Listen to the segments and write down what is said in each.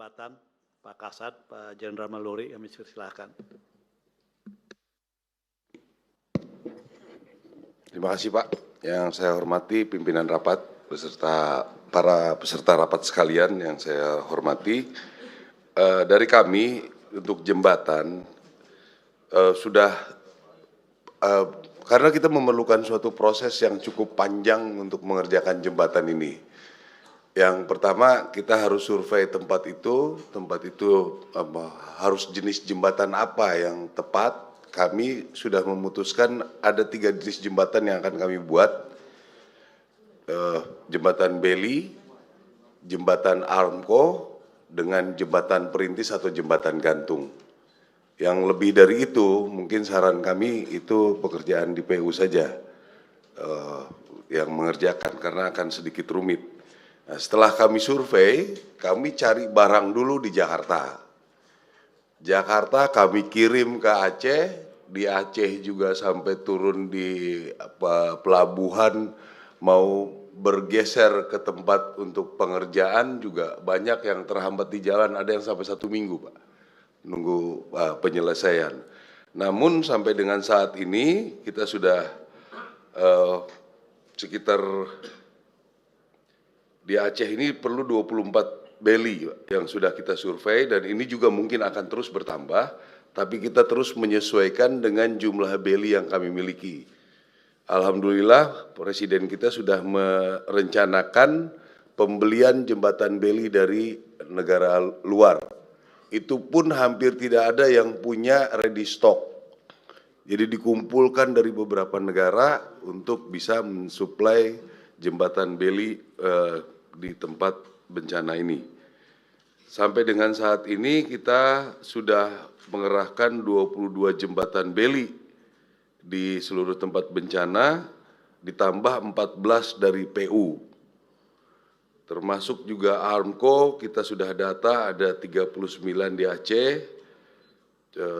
jembatan, Pak Kasat, Pak Jenderal Maluri, kami silakan. Terima kasih Pak. Yang saya hormati pimpinan rapat beserta para peserta rapat sekalian yang saya hormati. Dari kami untuk jembatan karena kita memerlukan suatu proses yang cukup panjang untuk mengerjakan jembatan ini. Yang pertama kita harus survei tempat itu harus jenis jembatan apa yang tepat. Kami sudah memutuskan ada 3 jenis jembatan yang akan kami buat. Jembatan Beli, jembatan Armco, dengan jembatan perintis atau jembatan gantung. Yang lebih dari itu mungkin saran kami itu pekerjaan di PU saja yang mengerjakan karena akan sedikit rumit. Nah, setelah kami survei, kami cari barang dulu di Jakarta. Jakarta kami kirim ke Aceh, di Aceh juga sampai turun di pelabuhan mau bergeser ke tempat untuk pengerjaan juga banyak yang terhambat di jalan, ada yang sampai 1 minggu Pak, nunggu penyelesaian. Namun sampai dengan saat ini kita sudah sekitar di Aceh ini perlu 24 beli yang sudah kita survei dan ini juga mungkin akan terus bertambah, tapi kita terus menyesuaikan dengan jumlah beli yang kami miliki. Alhamdulillah Presiden kita sudah merencanakan pembelian jembatan beli dari negara luar. Itu pun hampir tidak ada yang punya ready stock. Jadi dikumpulkan dari beberapa negara untuk bisa mensuplai jembatan beli di tempat bencana ini. Sampai dengan saat ini kita sudah mengerahkan 22 jembatan beli di seluruh tempat bencana, ditambah 14 dari PU. Termasuk juga Armco, kita sudah data ada 39 di Aceh,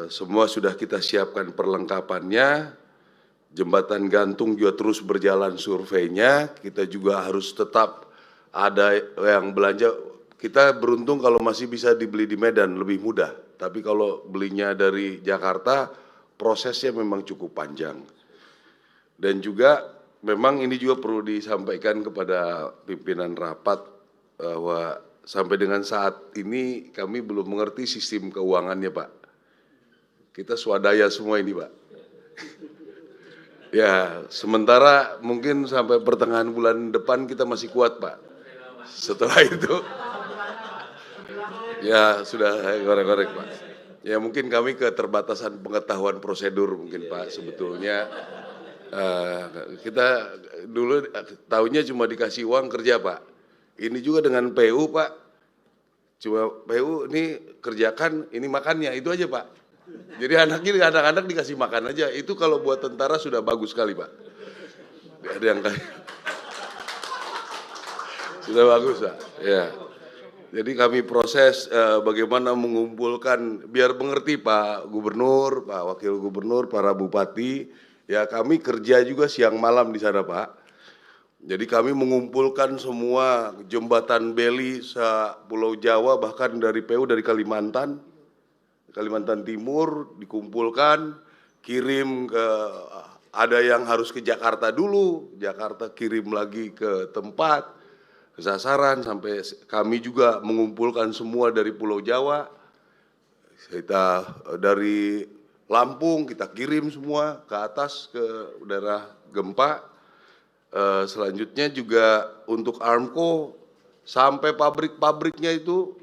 semua sudah kita siapkan perlengkapannya. Jembatan gantung juga terus berjalan surveinya, kita juga harus tetap ada yang belanja. Kita beruntung kalau masih bisa dibeli di Medan, lebih mudah. Tapi kalau belinya dari Jakarta, prosesnya memang cukup panjang. Dan juga memang ini juga perlu disampaikan kepada pimpinan rapat bahwa sampai dengan saat ini kami belum mengerti sistem keuangannya Pak. Kita swadaya semua ini Pak. Ya, sementara mungkin sampai pertengahan bulan depan kita masih kuat Pak. Setelah itu, ya sudah korek-korek Pak. Ya mungkin kami keterbatasan pengetahuan prosedur mungkin Pak sebetulnya. Kita dulu tahunya cuma dikasih uang kerja Pak. Ini juga dengan PU Pak. Cuma PU ini kerjakan, ini makannya, itu aja Pak. Jadi anak-anak dikasih makan aja. Itu kalau buat tentara sudah bagus sekali Pak. Ada yang sudah bagus Pak. Ya. Jadi kami proses bagaimana mengumpulkan, biar mengerti Pak Gubernur, Pak Wakil Gubernur, para bupati, ya kami kerja juga siang malam di sana Pak. Jadi kami mengumpulkan semua jembatan beli se-Pulau Jawa, bahkan dari PU dari Kalimantan Timur dikumpulkan, kirim ke, ada yang harus ke Jakarta dulu, Jakarta kirim lagi ke tempat, ke sasaran, sampai kami juga mengumpulkan semua dari Pulau Jawa. Kita dari Lampung kita kirim semua ke atas ke daerah gempa. Selanjutnya juga untuk Armco sampai pabrik-pabriknya itu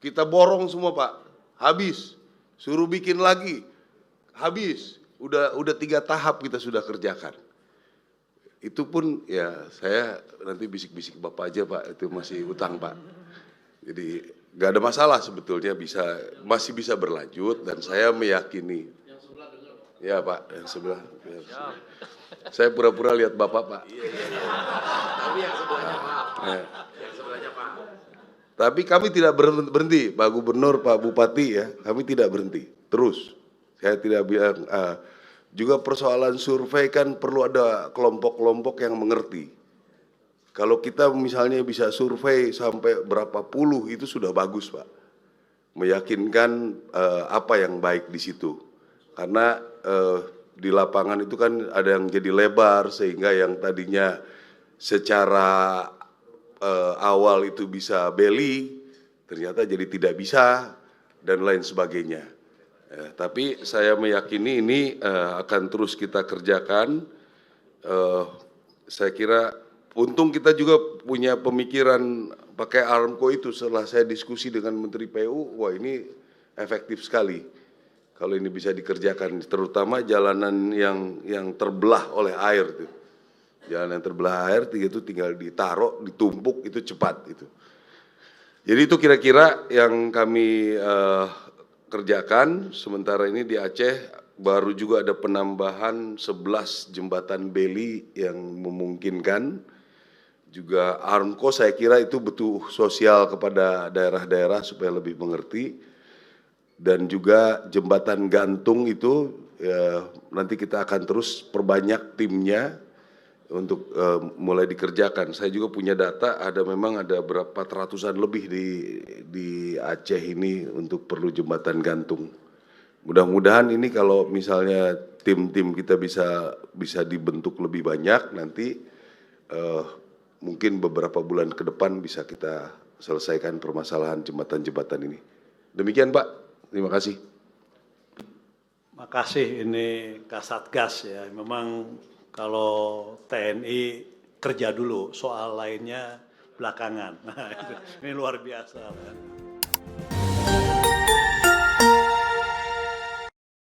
kita borong semua Pak, habis, suruh bikin lagi, habis, udah 3 tahap kita sudah kerjakan. Itu pun ya saya nanti bisik-bisik Bapak aja Pak, itu masih utang Pak. Jadi nggak ada masalah sebetulnya, masih bisa berlanjut dan saya meyakini. Yang sebelah dengar Pak. Ya Pak, yang sebelah. Ya, saya pura-pura lihat Bapak Pak. Iya. Tapi yang sebelahnya Pak. Ya. Yang sebelahnya Pak. Tapi kami tidak berhenti, Pak Gubernur, Pak Bupati ya, kami tidak berhenti. Terus, saya tidak bilang. Juga persoalan survei kan perlu ada kelompok-kelompok yang mengerti. Kalau kita misalnya bisa survei sampai berapa puluh itu sudah bagus, Pak. Meyakinkan apa yang baik di situ. Karena di lapangan itu kan ada yang jadi lebar sehingga yang tadinya secara awal itu bisa belly ternyata jadi tidak bisa dan lain sebagainya. Tapi saya meyakini ini akan terus kita kerjakan. Saya kira untung kita juga punya pemikiran pakai Armco itu. Setelah saya diskusi dengan Menteri PU, wah ini efektif sekali kalau ini bisa dikerjakan, terutama jalanan yang terbelah oleh air tuh. Jalan yang terbelah air itu tinggal ditaruh, ditumpuk, itu cepat itu. Jadi itu kira-kira yang kami kerjakan. Sementara ini di Aceh baru juga ada penambahan 11 jembatan beli yang memungkinkan. Juga Armco saya kira itu butuh sosial kepada daerah-daerah supaya lebih mengerti. Dan juga jembatan gantung itu nanti kita akan terus perbanyak timnya untuk mulai dikerjakan. Saya juga punya data, memang ada berapa ratusan lebih di Aceh ini untuk perlu jembatan gantung. Mudah-mudahan ini kalau misalnya tim-tim kita bisa dibentuk lebih banyak, nanti mungkin beberapa bulan ke depan bisa kita selesaikan permasalahan jembatan-jembatan ini. Demikian Pak, terima kasih. Makasih ini Kasatgas ya. Memang kalau TNI kerja dulu, soal lainnya belakangan. Nah, ini luar biasa. Kan?